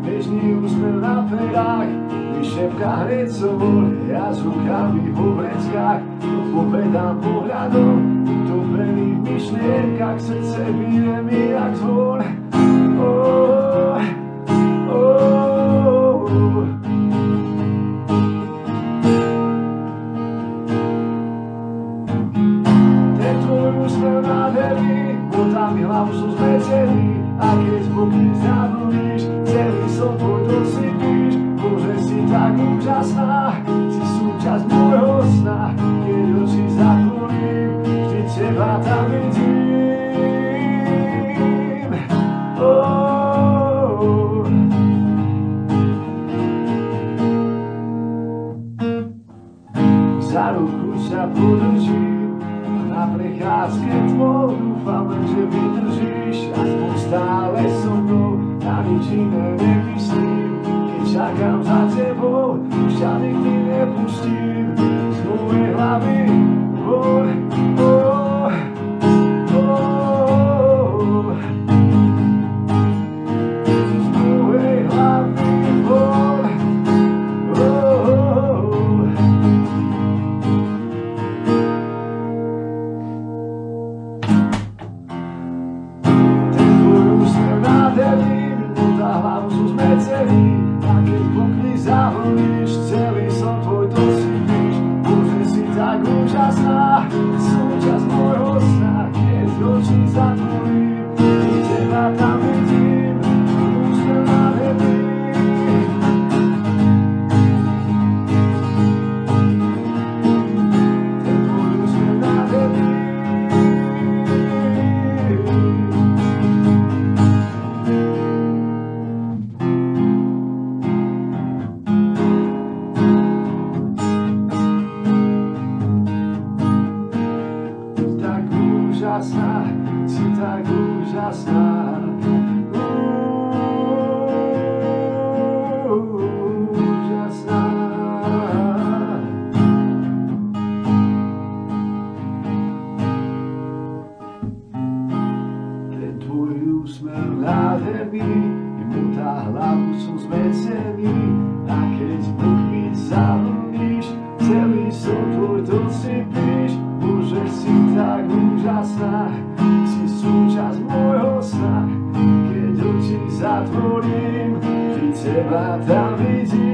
bežný úsmev na perách, vyšepká hneď sobor, ja s rukami vo vreckách, povedám pohľadom, utopený v myšlienkach, srdce bije mi jak zvon. Ten tvoj úsmev nádherný, botá mi hlavu som zmecený, a keď z boky zavlníš, celý som tvoj dosypíš. Bože, si tak úžasná, si súčasť môjho sna, keď oči zatvorím, vždy teba tam vidím. Za ruku sa podržím, na prechádzke tvoj dúfam, že vydržíš, aspoň stále so mnou, na nič iné nemyslím. Keď čakám za tebou, už ťa nikdy nepustím z mojej hlavy von. Z mojej hlavy von. Ten tvoj úsmev nádherný, botá hlavu som zmecený, a keď bokmi zavlníš, celý som tvoj dosypíš. Bože, si tak úžasná, súčasť môjho sna, keď oči zatvorím, i teba tam vidím, úsmev nádherný. Ten tvoj úsmev nádherný. Tak úžasná, si tak úžasná. Úžasná. Ten tvoj úsmev nádherný, mi botá hlavu som zmecený, a keď bokmi zavlníš, celý som tvoj dosypíš. Bože, si tak úžasná, si súčasť môjho sna, keď oči zatvorím, vždy teba tam vidím.